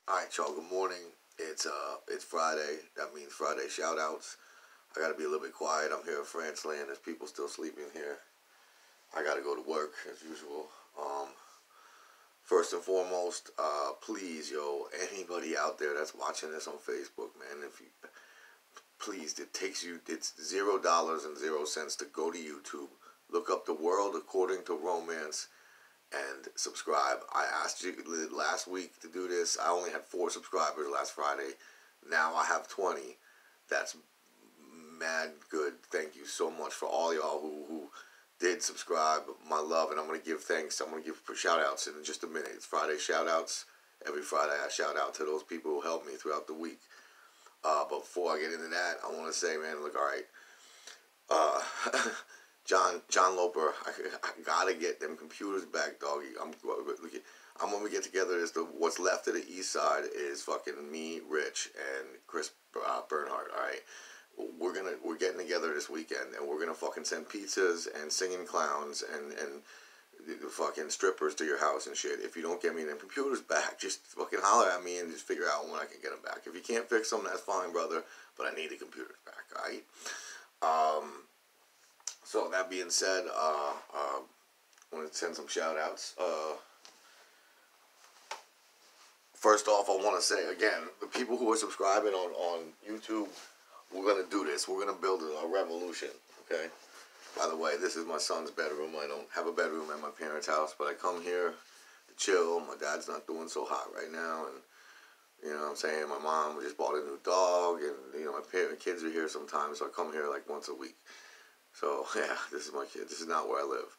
Alright, y'all, good morning. It's Friday. That means Friday shout outs. I gotta be a little bit quiet. I'm here in France land. There's people still sleeping here. I gotta go to work as usual. First and foremost, please, anybody out there that's watching this on Facebook, man, if you please, it's $0.00 to go to YouTube, look up the World According to Romance, and subscribe. I asked you last week to do this. I only had 4 subscribers last Friday. Now I have 20. That's mad good. Thank you so much for all y'all who did subscribe. My love, and I'm going to give thanks. I'm going to give shout outs in just a minute. It's Friday shout outs. Every Friday I shout out to those people who helped me throughout the week. But before I get into that, I want to say, man, look, alright. John Loper, I gotta get them computers back, doggy. I'm when we get together. What's left of the East Side is fucking me, Rich, and Chris Bernhardt. All right, we're getting together this weekend, and we're gonna fucking send pizzas and singing clowns and the fucking strippers to your house and shit. If you don't get me them computers back, just fucking holler at me and just figure out when I can get them back. If you can't fix them, that's fine, brother. But I need the computers back. All right. So that being said, I want to send some shout outs. First off, I want to say again, the people who are subscribing on YouTube, we're going to do this. We're going to build a revolution, okay? By the way, this is my son's bedroom. I don't have a bedroom at my parents' house, but I come here to chill. My dad's not doing so hot right now, and you know what I'm saying? My mom just bought a new dog, and my kids are here sometimes, so I come here like once a week. So, yeah, this is my kid. This is not where I live.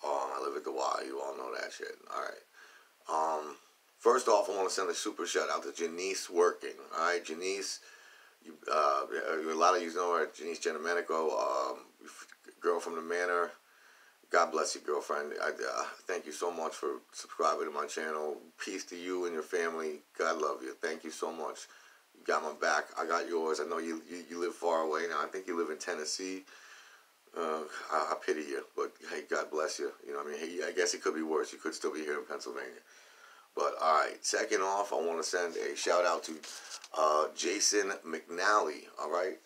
I live at the Y. You all know that shit. All right. First off, I want to send a super shout out to Janice Working. All right, Janice. A lot of you know her, Janice Genamenico, girl from the Manor. God bless you, girlfriend. Thank you so much for subscribing to my channel. Peace to you and your family. God love you. Thank you so much. You got my back. I got yours. I know you live far away now. I think you live in Tennessee. I pity you, but hey, God bless you. You know what I mean? Hey, I guess it could be worse. You could still be here in Pennsylvania. But, alright, second off, I want to send a shout out to Jason McNally, alright?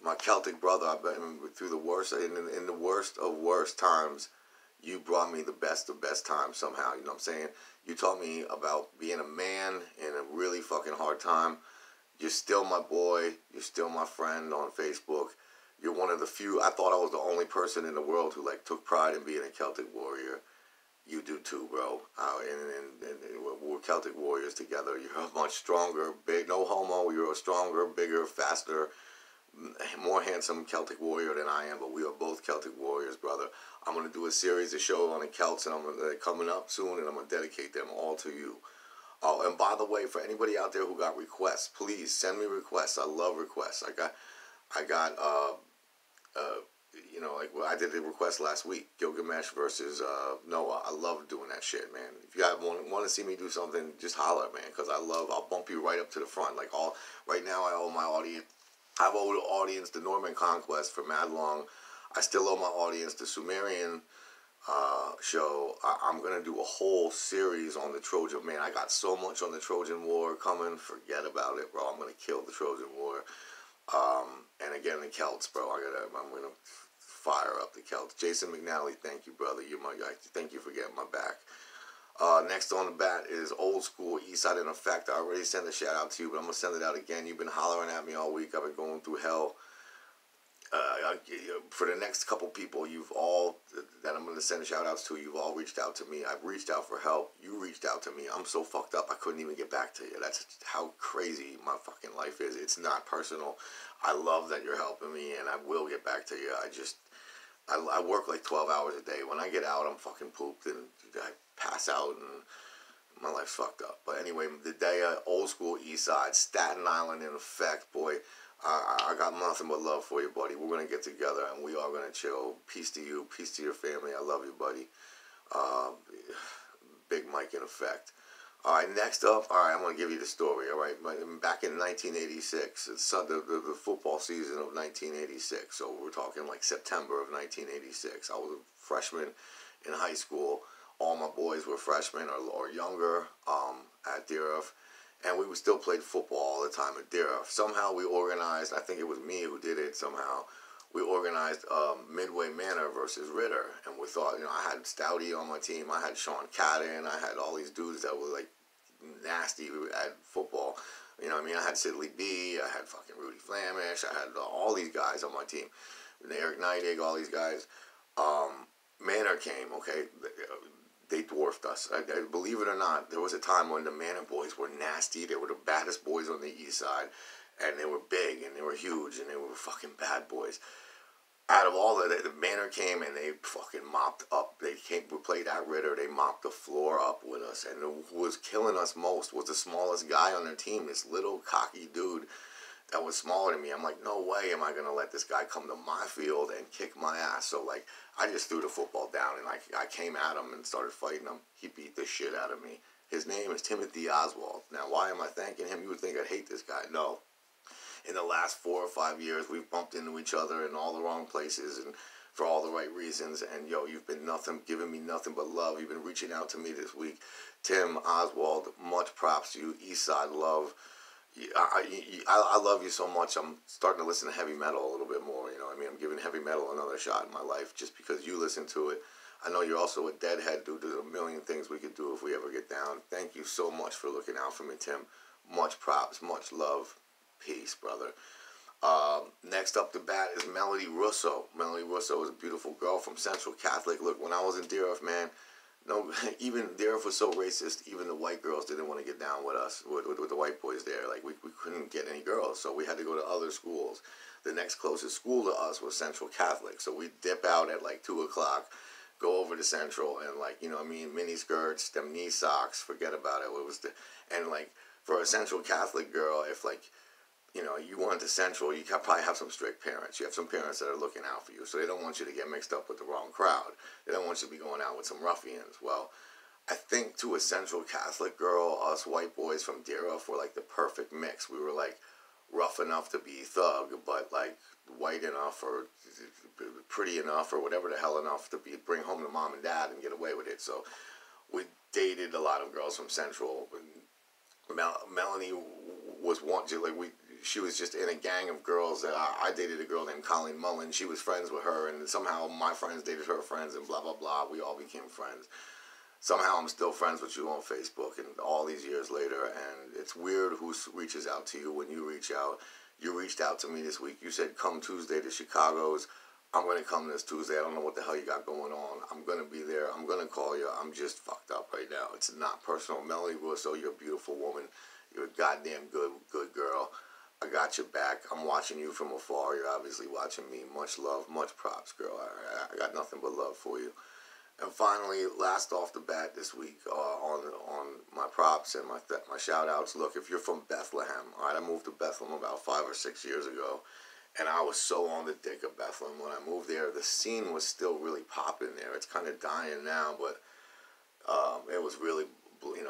My Celtic brother, I've been through the worst, in the worst of worst times, you brought me the best of best times somehow, you know what I'm saying? You taught me about being a man in a really fucking hard time. You're still my boy. You're still my friend on Facebook. You're one of the few. I thought I was the only person in the world who took pride in being a Celtic warrior. You do too, bro. And we're Celtic warriors together. You're a much stronger, big, no homo. You're a stronger, bigger, faster, more handsome Celtic warrior than I am. But we are both Celtic warriors, brother. I'm gonna do a series of shows on the Celts, and they're coming up soon, and I'm gonna dedicate them all to you. Oh, and by the way, for anybody out there who got requests, please send me requests. I love requests. I got. I did the request last week, Gilgamesh versus Noah. I love doing that shit, man. If you guys want to see me do something, just holler, man, because I'll bump you right up to the front. Right now, I owe my audience, I've owed the audience the Norman Conquest for mad long. I still owe my audience the Sumerian show. I'm going to do a whole series on the Trojan, man. I got so much on the Trojan War coming, forget about it, bro. I'm going to kill the Trojan War. And again, the Celts, bro. I'm gonna fire up the Celts. Jason McNally, thank you, brother. You're my guy. Thank you for getting my back. Next on the bat is Old School East Side in Effect. I already sent a shout out to you, but I'm gonna send it out again. You've been hollering at me all week. I've been going through hell. For the next couple people that I'm gonna send shout outs to, you've all reached out to me. I've reached out for help. You reached out to me. I'm so fucked up I couldn't even get back to you. That's how crazy my fucking life is. It's not personal. I love that you're helping me, and I will get back to you. I work like 12 hours a day. When I get out, I'm fucking pooped, and I pass out, and my life's fucked up. But anyway, the day Old School East Side, Staten Island in Effect, boy. I got nothing but love for you, buddy. We're going to get together, and we are going to chill. Peace to you. Peace to your family. I love you, buddy. Big Mike in Effect. All right, next up, I'm going to give you the story, all right? Back in 1986, it's the football season of 1986, so we're talking like September of 1986. I was a freshman in high school. All my boys were freshmen or younger at Deerhoff, and we would still play football all the time at Deerhoff. Somehow we organized, I think it was me who did it somehow, we organized Midway Manor versus Ritter, and we thought, I had Stouty on my team, I had Sean Cadden, I had all these dudes that were like nasty at football. You know what I mean? I had Sidley B, I had fucking Rudy Flamish, I had all these guys on my team. Eric Neidig, all these guys. Manor came, okay? They dwarfed us. Believe it or not, there was a time when the Manor boys were nasty. They were the baddest boys on the east side. And they were big, and they were huge, and they were fucking bad boys. Out of all the Manor came, and they fucking mopped up. We played at Ritter. They mopped the floor up with us. And who was killing us most was the smallest guy on their team, this little cocky dude that was smaller than me. I'm like, no way am I going to let this guy come to my field and kick my ass. So, like, I just threw the football down, and I came at him and started fighting him. He beat the shit out of me. His name is Timothy Oswald. Now, why am I thanking him? You would think I'd hate this guy. No. In the last 4 or 5 years, we've bumped into each other in all the wrong places and for all the right reasons. And, you've been nothing, giving me nothing but love. You've been reaching out to me this week. Tim Oswald, much props to you. Eastside love. I love you so much. I'm starting to listen to heavy metal a little bit more. I'm giving heavy metal another shot in my life just because you listen to it. I know you're also a deadhead, dude. There's a million things we could do if we ever get down. Thank you so much for looking out for me, Tim. Much props, much love. Peace, brother. Next up to bat is Melody Russo. Melody Russo is a beautiful girl from Central Catholic. Look, when I was in Deerhoff, man, even Deerhoff was so racist, even the white girls didn't want to get down with us, with the white boys there. Like, we couldn't get any girls, so we had to go to other schools. The next closest school to us was Central Catholic, so we'd dip out at like 2 o'clock, go over to Central, and mini skirts, them knee socks, forget about it. And like, for a Central Catholic girl, if you went to Central, you probably have some strict parents. You have some parents that are looking out for you, so they don't want you to get mixed up with the wrong crowd. They don't want you to be going out with some ruffians. Well, I think to a Central Catholic girl, us white boys from Deerhoff were like the perfect mix. We were like rough enough to be thug, but like white enough or pretty enough or whatever the hell enough to bring home to mom and dad and get away with it. So we dated a lot of girls from Central. Melanie was she was just in a gang of girls that I dated a girl named Colleen Mullen. She was friends with her, and somehow my friends dated her friends, and blah, blah, blah. We all became friends. Somehow I'm still friends with you on Facebook, and all these years later, and it's weird who reaches out to you when you reach out. You reached out to me this week. You said, come Tuesday to Chicago's. I'm going to come this Tuesday. I don't know what the hell you got going on. I'm going to be there. I'm going to call you. I'm just fucked up right now. It's not personal. Melanie Russo, you're a beautiful woman. You're a goddamn good girl. I got your back. I'm watching you from afar. You're obviously watching me. Much love, much props, girl. I got nothing but love for you. And finally, last off the bat this week, on my props and my shout outs. Look, if you're from Bethlehem, all right, I moved to Bethlehem about 5 or 6 years ago, and I was so on the dick of Bethlehem when I moved there. The scene was still really popping there. It's kind of dying now, but it was really,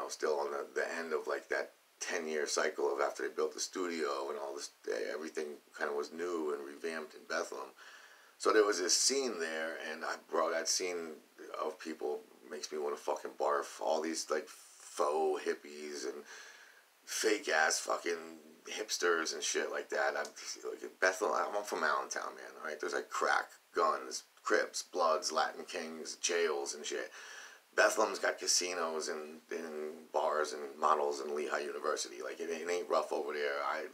still on the end of like that 10-year cycle of after they built the studio and all this, everything kind of was new and revamped in Bethlehem. So there was this scene there, and I brought that scene of people, makes me want to fucking barf. All these like faux hippies and fake ass fucking hipsters and shit like that. Bethlehem, I'm from Allentown, man. All right, there's like crack, guns, Crips, Bloods, Latin Kings, jails and shit. Bethlehem's got casinos and bars and models and Lehigh University. Like, it ain't rough over there. I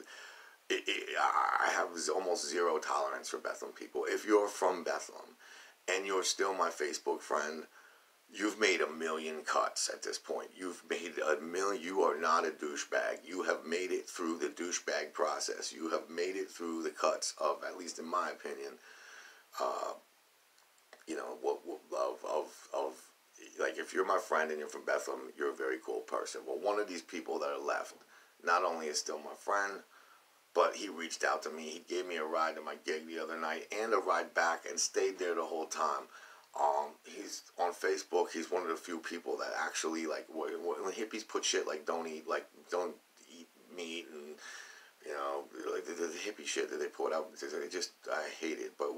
have almost zero tolerance for Bethlehem people. If you're from Bethlehem and you're still my Facebook friend, you've made a million cuts at this point. You've made a million. You are not a douchebag. You have made it through the douchebag process. You have made it through the cuts of, at least in my opinion, like, if you're my friend and you're from Bethlehem, you're a very cool person. Well, one of these people that are left not only is still my friend, but he reached out to me. He gave me a ride to my gig the other night and a ride back and stayed there the whole time. He's on Facebook. He's one of the few people that actually, like, when hippies put shit like don't eat meat and You know, like the hippie shit that they put out, I hate it. But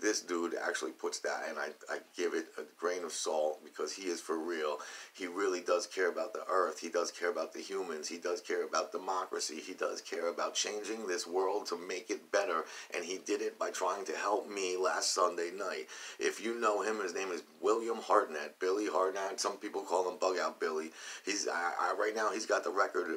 this dude actually puts that, and I give it a grain of salt because he is for real. He really does care about the earth. He does care about the humans. He does care about democracy. He does care about changing this world to make it better. And he did it by trying to help me last Sunday night. If you know him, his name is William Hartnett, Billy Hartnett. Some people call him Bug Out Billy. Right now he's got the record.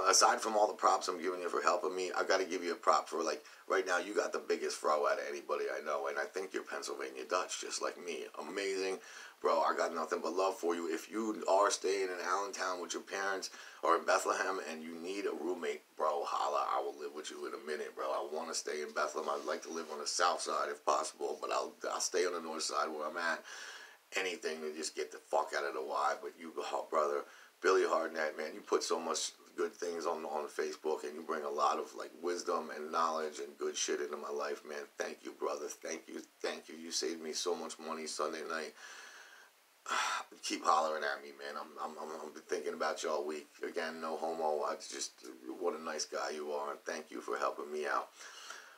Aside from all the props I'm giving you for helping me, I've got to give you a prop for, like, right now you got the biggest fro out of anybody I know, and I think you're Pennsylvania Dutch, just like me. Amazing. Bro, I got nothing but love for you. If you are staying in Allentown with your parents or in Bethlehem and you need a roommate, bro, holla. I will live with you in a minute, bro. I want to stay in Bethlehem. I'd like to live on the south side if possible, but I'll stay on the north side where I'm at. Anything to just get the fuck out of the Y. But you, brother, Billy Hartnett, man, you put so much good things on Facebook, and you bring a lot of, like, wisdom and knowledge and good shit into my life, man. Thank you, brother. Thank you. You saved me so much money Sunday night. Keep hollering at me, man. I'm been thinking about you all week. Again, no homo. What a nice guy you are, and thank you for helping me out.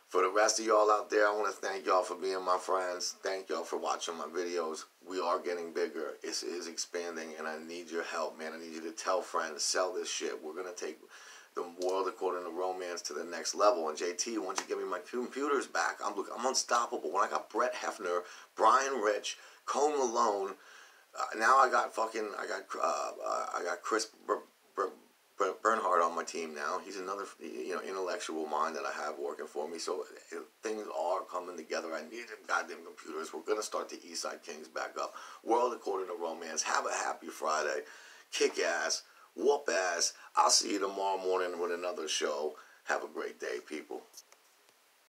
For the rest of y'all out there, I want to thank y'all for being my friends. Thank y'all for watching my videos. We are getting bigger. It is expanding, and I need your help, man. I need you to tell friends, sell this shit. We're going to take the world according to romance to the next level. And JT, once you give me my computers back, I'm unstoppable. When I got Brett Hefner, Brian Rich, Cone Malone, now I got Chris Bernhard on my team now. He's another, intellectual mind that I have working for me. So things are coming together. I need them goddamn computers. We're going to start the Eastside Kings back up. World According to Romance. Have a happy Friday. Kick ass. Whoop ass. I'll see you tomorrow morning with another show. Have a great day, people.